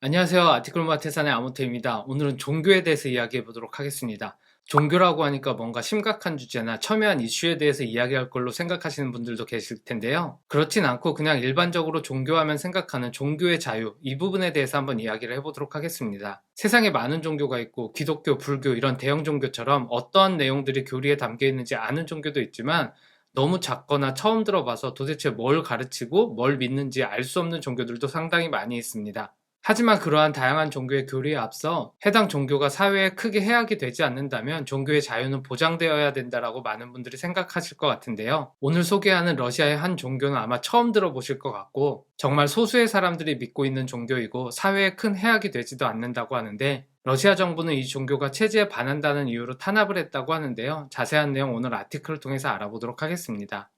안녕하세요. 아티클마테산의 아모테입니다. 오늘은 종교에 대해서 이야기해 보도록 하겠습니다. 종교라고 하니까 뭔가 심각한 주제나 첨예한 이슈에 대해서 이야기할 걸로 생각하시는 분들도 계실 텐데요. 그렇진 않고 그냥 일반적으로 종교하면 생각하는 종교의 자유, 이 부분에 대해서 한번 이야기를 해보도록 하겠습니다. 세상에 많은 종교가 있고 기독교, 불교 이런 대형 종교처럼 어떠한 내용들이 교리에 담겨 있는지 아는 종교도 있지만 너무 작거나 처음 들어봐서 도대체 뭘 가르치고 뭘 믿는지 알 수 없는 종교들도 상당히 많이 있습니다. 하지만 그러한 다양한 종교의 교리에 앞서 해당 종교가 사회에 크게 해악이 되지 않는다면 종교의 자유는 보장되어야 된다라고 많은 분들이 생각하실 것 같은데요. 오늘 소개하는 러시아의 한 종교는 아마 처음 들어보실 것 같고 정말 소수의 사람들이 믿고 있는 종교이고 사회에 큰 해악이 되지도 않는다고 하는데 러시아 정부는 이 종교가 체제에 반한다는 이유로 탄압을 했다고 하는데요. 자세한 내용 오늘 아티클을 통해서 알아보도록 하겠습니다.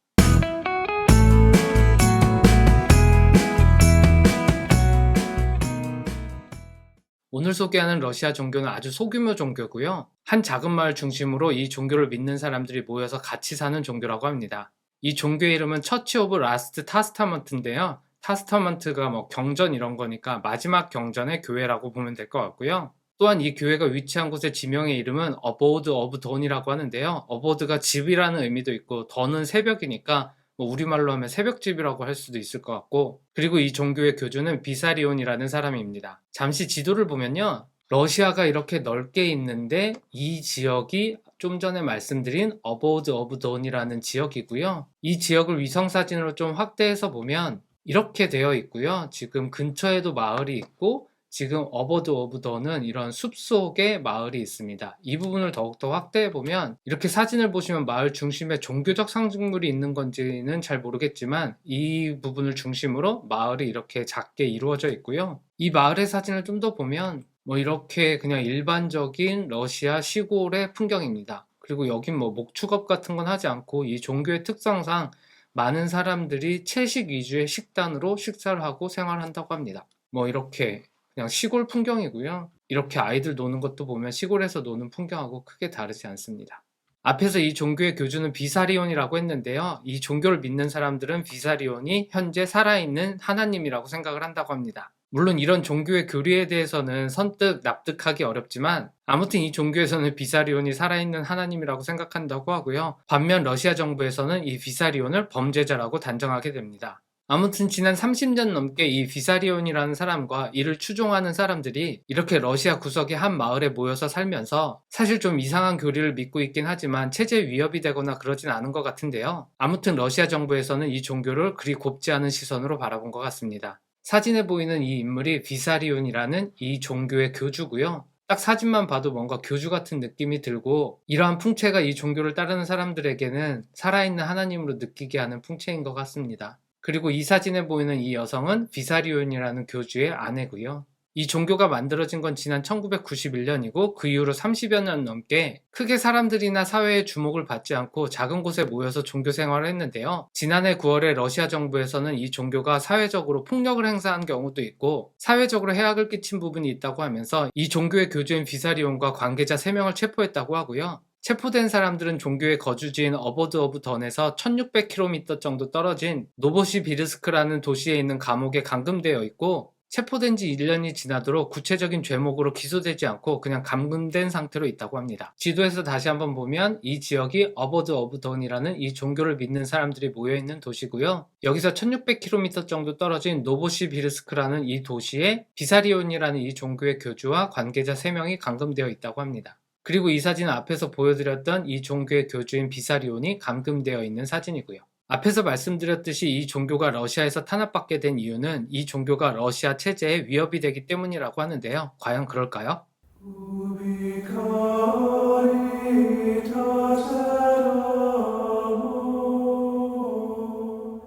오늘 소개하는 러시아 종교는 아주 소규모 종교고요. 한 작은 마을 중심으로 이 종교를 믿는 사람들이 모여서 같이 사는 종교라고 합니다. 이 종교의 이름은 처치 오브 라스트 타스타먼트인데요. 타스타먼트가 뭐 경전 이런 거니까 마지막 경전의 교회라고 보면 될 것 같고요. 또한 이 교회가 위치한 곳의 지명의 이름은 어보드 오브 던이라고 하는데요. 어보드가 집이라는 의미도 있고 던은 새벽이니까 우리말로 하면 새벽집이라고 할 수도 있을 것 같고, 그리고 이 종교의 교주는 비사리온이라는 사람입니다. 잠시 지도를 보면요, 러시아가 이렇게 넓게 있는데 이 지역이 좀 전에 말씀드린 어보드 오브 돈이라는 지역이고요. 이 지역을 위성사진으로 좀 확대해서 보면 이렇게 되어 있고요. 지금 근처에도 마을이 있고 지금 어버드 오브 더는 이런 숲속에 마을이 있습니다. 이 부분을 더욱더 확대해 보면 이렇게 사진을 보시면 마을 중심에 종교적 상징물이 있는 건지는 잘 모르겠지만 이 부분을 중심으로 마을이 이렇게 작게 이루어져 있고요. 이 마을의 사진을 좀 더 보면 이렇게 그냥 일반적인 러시아 시골의 풍경입니다. 그리고 여긴 목축업 같은 건 하지 않고 이 종교의 특성상 많은 사람들이 채식 위주의 식단으로 식사를 하고 생활한다고 합니다. 이렇게 그냥 시골 풍경이고요. 이렇게 아이들 노는 것도 보면 시골에서 노는 풍경하고 크게 다르지 않습니다. 앞에서 이 종교의 교주는 비사리온이라고 했는데요. 이 종교를 믿는 사람들은 비사리온이 현재 살아있는 하나님이라고 생각을 한다고 합니다. 물론 이런 종교의 교리에 대해서는 선뜻 납득하기 어렵지만 아무튼 이 종교에서는 비사리온이 살아있는 하나님이라고 생각한다고 하고요. 반면 러시아 정부에서는 이 비사리온을 범죄자라고 단정하게 됩니다. 아무튼 지난 30년 넘게 이 비사리온이라는 사람과 이를 추종하는 사람들이 이렇게 러시아 구석의 한 마을에 모여서 살면서 사실 좀 이상한 교리를 믿고 있긴 하지만 체제 위협이 되거나 그러진 않은 것 같은데요. 아무튼 러시아 정부에서는 이 종교를 그리 곱지 않은 시선으로 바라본 것 같습니다. 사진에 보이는 이 인물이 비사리온이라는 이 종교의 교주고요. 딱 사진만 봐도 뭔가 교주 같은 느낌이 들고 이러한 풍채가 이 종교를 따르는 사람들에게는 살아있는 하나님으로 느끼게 하는 풍채인 것 같습니다. 그리고 이 사진에 보이는 이 여성은 비사리온이라는 교주의 아내고요. 이 종교가 만들어진 건 지난 1991년이고 그 이후로 30여 년 넘게 크게 사람들이나 사회의 주목을 받지 않고 작은 곳에 모여서 종교 생활을 했는데요. 지난해 9월에 러시아 정부에서는 이 종교가 사회적으로 폭력을 행사한 경우도 있고 사회적으로 해악을 끼친 부분이 있다고 하면서 이 종교의 교주인 비사리온과 관계자 3명을 체포했다고 하고요. 체포된 사람들은 종교의 거주지인 어버드 오브 던에서 1600km 정도 떨어진 노보시비르스크라는 도시에 있는 감옥에 감금되어 있고 체포된 지 1년이 지나도록 구체적인 죄목으로 기소되지 않고 그냥 감금된 상태로 있다고 합니다. 지도에서 다시 한번 보면 이 지역이 어버드 오브 던이라는 이 종교를 믿는 사람들이 모여있는 도시고요. 여기서 1600km 정도 떨어진 노보시비르스크라는 이 도시에 비사리온이라는 이 종교의 교주와 관계자 3명이 감금되어 있다고 합니다. 그리고 이 사진은 앞에서 보여드렸던 이 종교의 교주인 비사리온이 감금되어 있는 사진이고요. 앞에서 말씀드렸듯이 이 종교가 러시아에서 탄압받게 된 이유는 이 종교가 러시아 체제에 위협이 되기 때문이라고 하는데요. 과연 그럴까요?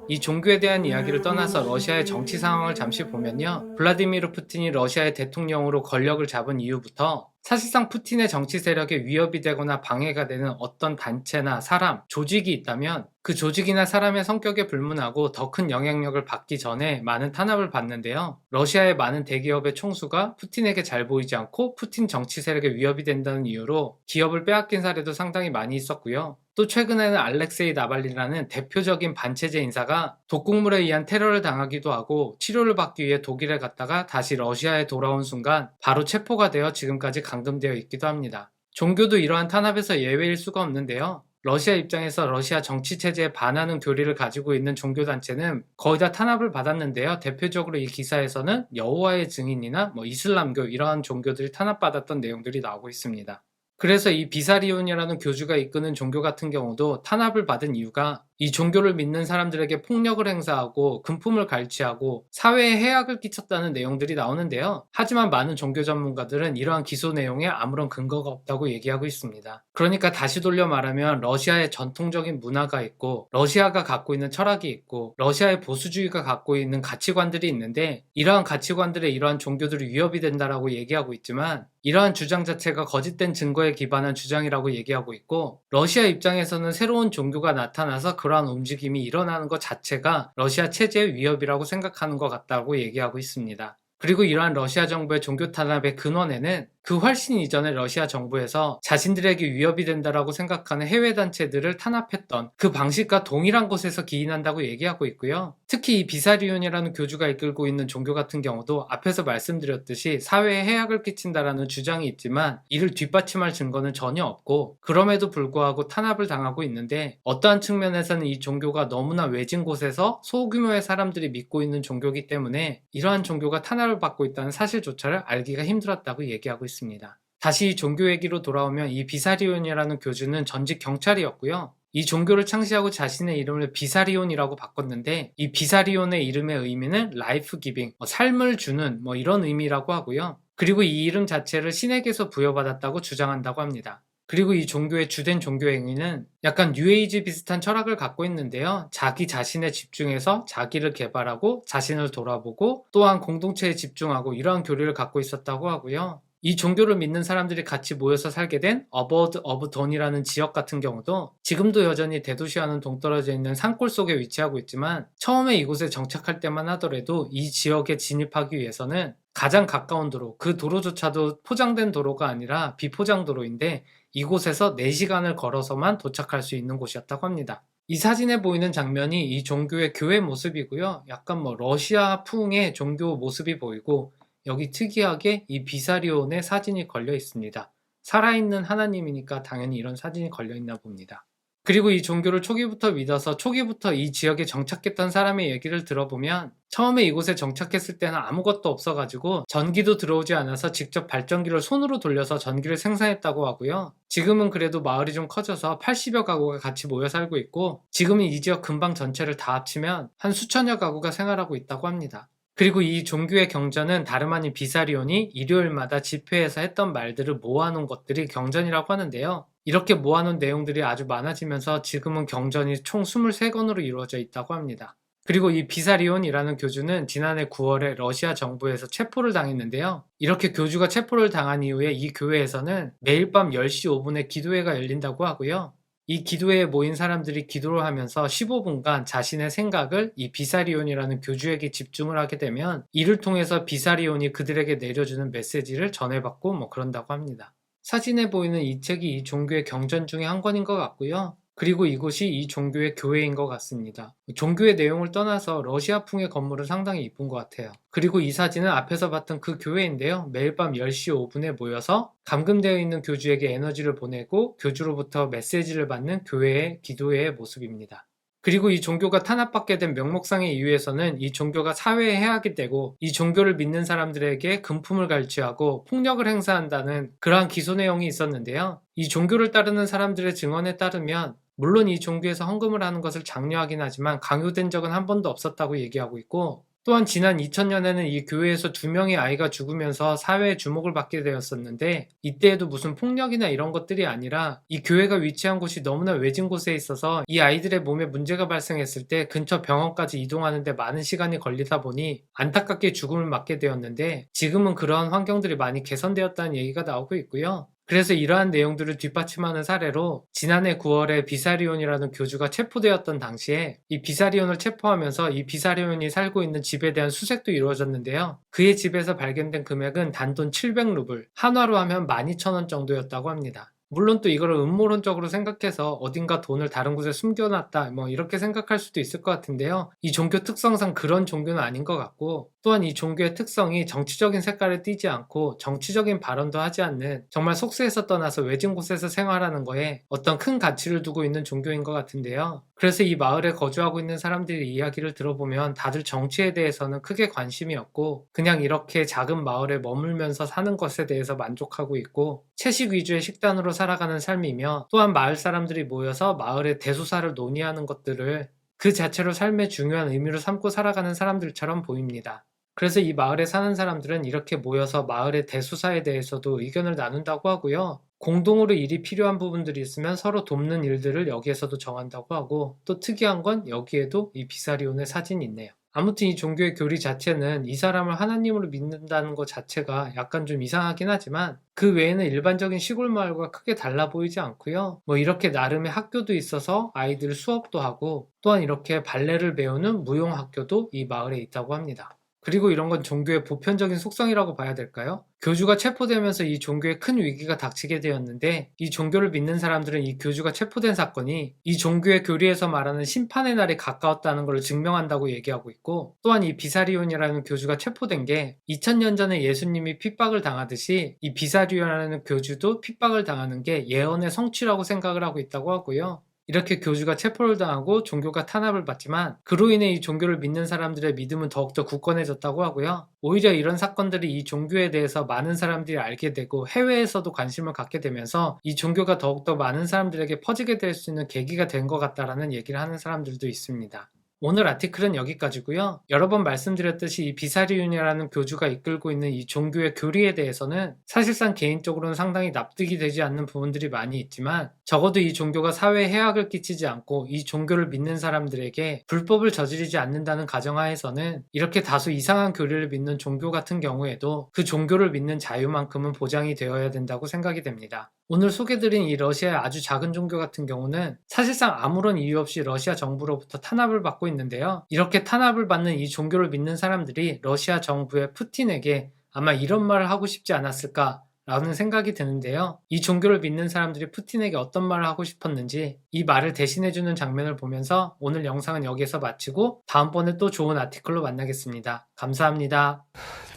이 종교에 대한 이야기를 떠나서 러시아의 정치 상황을 잠시 보면요. 블라디미르 푸틴이 러시아의 대통령으로 권력을 잡은 이후부터 사실상 푸틴의 정치 세력에 위협이 되거나 방해가 되는 어떤 단체나 사람, 조직이 있다면 그 조직이나 사람의 성격에 불문하고 더 큰 영향력을 받기 전에 많은 탄압을 받는데요. 러시아의 많은 대기업의 총수가 푸틴에게 잘 보이지 않고 푸틴 정치 세력에 위협이 된다는 이유로 기업을 빼앗긴 사례도 상당히 많이 있었고요. 또 최근에는 알렉세이 나발리라는 대표적인 반체제 인사가 독극물에 의한 테러를 당하기도 하고 치료를 받기 위해 독일에 갔다가 다시 러시아에 돌아온 순간 바로 체포가 되어 지금까지 감금되어 있기도 합니다. 종교도 이러한 탄압에서 예외일 수가 없는데요. 러시아 입장에서 러시아 정치체제에 반하는 교리를 가지고 있는 종교단체는 거의 다 탄압을 받았는데요. 대표적으로 이 기사에서는 여호와의 증인이나 이슬람교 이러한 종교들이 탄압받았던 내용들이 나오고 있습니다. 그래서 이 비사리온이라는 교주가 이끄는 종교 같은 경우도 탄압을 받은 이유가 이 종교를 믿는 사람들에게 폭력을 행사하고 금품을 갈취하고 사회에 해악을 끼쳤다는 내용들이 나오는데요. 하지만 많은 종교 전문가들은 이러한 기소 내용에 아무런 근거가 없다고 얘기하고 있습니다. 그러니까 다시 돌려 말하면 러시아의 전통적인 문화가 있고 러시아가 갖고 있는 철학이 있고 러시아의 보수주의가 갖고 있는 가치관들이 있는데 이러한 가치관들에 이러한 종교들이 위협이 된다라고 얘기하고 있지만 이러한 주장 자체가 거짓된 증거에 기반한 주장이라고 얘기하고 있고 러시아 입장에서는 새로운 종교가 나타나서 그러한 움직임이 일어나는 것 자체가 러시아 체제의 위협이라고 생각하는 것 같다고 얘기하고 있습니다. 그리고 이러한 러시아 정부의 종교 탄압의 근원에는 그 훨씬 이전에 러시아 정부에서 자신들에게 위협이 된다라고 생각하는 해외 단체들을 탄압했던 그 방식과 동일한 곳에서 기인한다고 얘기하고 있고요. 특히 이 비사리온이라는 교주가 이끌고 있는 종교 같은 경우도 앞에서 말씀드렸듯이 사회에 해악을 끼친다라는 주장이 있지만 이를 뒷받침할 증거는 전혀 없고 그럼에도 불구하고 탄압을 당하고 있는데 어떠한 측면에서는 이 종교가 너무나 외진 곳에서 소규모의 사람들이 믿고 있는 종교이기 때문에 이러한 종교가 탄압을 받고 있다는 사실조차를 알기가 힘들었다고 얘기하고 있습니다. 다시 종교 얘기로 돌아오면 이 비사리온이라는 교주는 전직 경찰이었고요. 이 종교를 창시하고 자신의 이름을 비사리온이라고 바꿨는데 이 비사리온의 이름의 의미는 라이프 기빙, 삶을 주는 이런 의미라고 하고요. 그리고 이 이름 자체를 신에게서 부여받았다고 주장한다고 합니다. 그리고 이 종교의 주된 종교 행위는 약간 뉴에이지 비슷한 철학을 갖고 있는데요. 자기 자신에 집중해서 자기를 개발하고 자신을 돌아보고 또한 공동체에 집중하고 이러한 교리를 갖고 있었다고 하고요. 이 종교를 믿는 사람들이 같이 모여서 살게 된 어버드 오브 돈이라는 지역 같은 경우도 지금도 여전히 대도시와는 동떨어져 있는 산골 속에 위치하고 있지만 처음에 이곳에 정착할 때만 하더라도 이 지역에 진입하기 위해서는 가장 가까운 도로, 그 도로조차도 포장된 도로가 아니라 비포장 도로인데 이곳에서 4시간을 걸어서만 도착할 수 있는 곳이었다고 합니다. 이 사진에 보이는 장면이 이 종교의 교회 모습이고요. 약간 러시아풍의 종교 모습이 보이고 여기 특이하게 이 비사리온의 사진이 걸려 있습니다. 살아있는 하나님이니까 당연히 이런 사진이 걸려 있나 봅니다. 그리고 이 종교를 초기부터 믿어서 초기부터 이 지역에 정착했던 사람의 얘기를 들어보면 처음에 이곳에 정착했을 때는 아무것도 없어가지고 전기도 들어오지 않아서 직접 발전기를 손으로 돌려서 전기를 생산했다고 하고요. 지금은 그래도 마을이 좀 커져서 80여 가구가 같이 모여 살고 있고 지금은 이 지역 근방 전체를 다 합치면 한 수천여 가구가 생활하고 있다고 합니다. 그리고 이 종교의 경전은 다름 아닌 비사리온이 일요일마다 집회에서 했던 말들을 모아놓은 것들이 경전이라고 하는데요. 이렇게 모아놓은 내용들이 아주 많아지면서 지금은 경전이 총 23권으로 이루어져 있다고 합니다. 그리고 이 비사리온이라는 교주는 지난해 9월에 러시아 정부에서 체포를 당했는데요. 이렇게 교주가 체포를 당한 이후에 이 교회에서는 매일 밤 10시 5분에 기도회가 열린다고 하고요. 이 기도회에 모인 사람들이 기도를 하면서 15분간 자신의 생각을 이 비사리온이라는 교주에게 집중을 하게 되면 이를 통해서 비사리온이 그들에게 내려주는 메시지를 전해받고 그런다고 합니다. 사진에 보이는 이 책이 이 종교의 경전 중에 한 권인 것 같고요. 그리고 이곳이 이 종교의 교회인 것 같습니다. 종교의 내용을 떠나서 러시아풍의 건물은 상당히 이쁜 것 같아요. 그리고 이 사진은 앞에서 봤던 그 교회인데요. 매일 밤 10시 5분에 모여서 감금되어 있는 교주에게 에너지를 보내고 교주로부터 메시지를 받는 교회의 기도회의 모습입니다. 그리고 이 종교가 탄압받게 된 명목상의 이유에서는 이 종교가 사회에 해악이 되고 이 종교를 믿는 사람들에게 금품을 갈취하고 폭력을 행사한다는 그러한 기소 내용이 있었는데요. 이 종교를 따르는 사람들의 증언에 따르면 물론 이 종교에서 헌금을 하는 것을 장려하긴 하지만 강요된 적은 한 번도 없었다고 얘기하고 있고 또한 지난 2000년에는 이 교회에서 2명의 아이가 죽으면서 사회의 주목을 받게 되었었는데 이때에도 무슨 폭력이나 이런 것들이 아니라 이 교회가 위치한 곳이 너무나 외진 곳에 있어서 이 아이들의 몸에 문제가 발생했을 때 근처 병원까지 이동하는데 많은 시간이 걸리다 보니 안타깝게 죽음을 맞게 되었는데 지금은 그러한 환경들이 많이 개선되었다는 얘기가 나오고 있고요. 그래서 이러한 내용들을 뒷받침하는 사례로 지난해 9월에 비사리온이라는 교주가 체포되었던 당시에 이 비사리온을 체포하면서 이 비사리온이 살고 있는 집에 대한 수색도 이루어졌는데요. 그의 집에서 발견된 금액은 단돈 700루블, 한화로 하면 12,000원 정도였다고 합니다. 물론 또 이거를 음모론적으로 생각해서 어딘가 돈을 다른 곳에 숨겨놨다 뭐 이렇게 생각할 수도 있을 것 같은데요. 이 종교 특성상 그런 종교는 아닌 것 같고, 또한 이 종교의 특성이 정치적인 색깔을 띠지 않고 정치적인 발언도 하지 않는 정말 속세에서 떠나서 외진 곳에서 생활하는 거에 어떤 큰 가치를 두고 있는 종교인 것 같은데요. 그래서 이 마을에 거주하고 있는 사람들의 이야기를 들어보면 다들 정치에 대해서는 크게 관심이 없고 그냥 이렇게 작은 마을에 머물면서 사는 것에 대해서 만족하고 있고, 채식 위주의 식단으로 살아가는 삶이며, 또한 마을 사람들이 모여서 마을의 대소사를 논의하는 것들을 그 자체로 삶의 중요한 의미로 삼고 살아가는 사람들처럼 보입니다. 그래서 이 마을에 사는 사람들은 이렇게 모여서 마을의 대소사에 대해서도 의견을 나눈다고 하고요. 공동으로 일이 필요한 부분들이 있으면 서로 돕는 일들을 여기에서도 정한다고 하고, 또 특이한 건 여기에도 이 비사리온의 사진이 있네요. 아무튼 이 종교의 교리 자체는 이 사람을 하나님으로 믿는다는 것 자체가 약간 좀 이상하긴 하지만 그 외에는 일반적인 시골 마을과 크게 달라 보이지 않고요. 뭐 이렇게 나름의 학교도 있어서 아이들 수업도 하고, 또한 이렇게 발레를 배우는 무용학교도 이 마을에 있다고 합니다. 그리고 이런 건 종교의 보편적인 속성이라고 봐야 될까요? 교주가 체포되면서 이 종교에 큰 위기가 닥치게 되었는데, 이 종교를 믿는 사람들은 이 교주가 체포된 사건이 이 종교의 교리에서 말하는 심판의 날이 가까웠다는 것을 증명한다고 얘기하고 있고, 또한 이 비사리온이라는 교주가 체포된 게 2000년 전에 예수님이 핍박을 당하듯이 이 비사리온이라는 교주도 핍박을 당하는 게 예언의 성취라고 생각을 하고 있다고 하고요. 이렇게 교주가 체포를 당하고 종교가 탄압을 받지만 그로 인해 이 종교를 믿는 사람들의 믿음은 더욱더 굳건해졌다고 하고요. 오히려 이런 사건들이 이 종교에 대해서 많은 사람들이 알게 되고 해외에서도 관심을 갖게 되면서 이 종교가 더욱더 많은 사람들에게 퍼지게 될 수 있는 계기가 된 것 같다라는 얘기를 하는 사람들도 있습니다. 오늘 아티클은 여기까지고요. 여러 번 말씀드렸듯이 이 비사리윤이라는 교주가 이끌고 있는 이 종교의 교리에 대해서는 사실상 개인적으로는 상당히 납득이 되지 않는 부분들이 많이 있지만, 적어도 이 종교가 사회에 해악을 끼치지 않고 이 종교를 믿는 사람들에게 불법을 저지르지 않는다는 가정하에서는 이렇게 다소 이상한 교리를 믿는 종교 같은 경우에도 그 종교를 믿는 자유만큼은 보장이 되어야 된다고 생각이 됩니다. 오늘 소개드린 이 러시아의 아주 작은 종교 같은 경우는 사실상 아무런 이유 없이 러시아 정부로부터 탄압을 받고 있는데요. 이렇게 탄압을 받는 이 종교를 믿는 사람들이 러시아 정부의 푸틴에게 아마 이런 말을 하고 싶지 않았을까 라는 생각이 드는데요. 이 종교를 믿는 사람들이 푸틴에게 어떤 말을 하고 싶었는지 이 말을 대신해주는 장면을 보면서 오늘 영상은 여기에서 마치고 다음번에 또 좋은 아티클로 만나겠습니다. 감사합니다.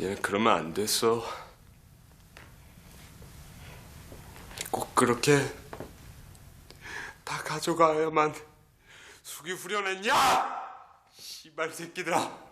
얘 그러면 안 됐어. 꼭 그렇게 다 가져가야만 숙이 후련했냐? 씨발 새끼들아.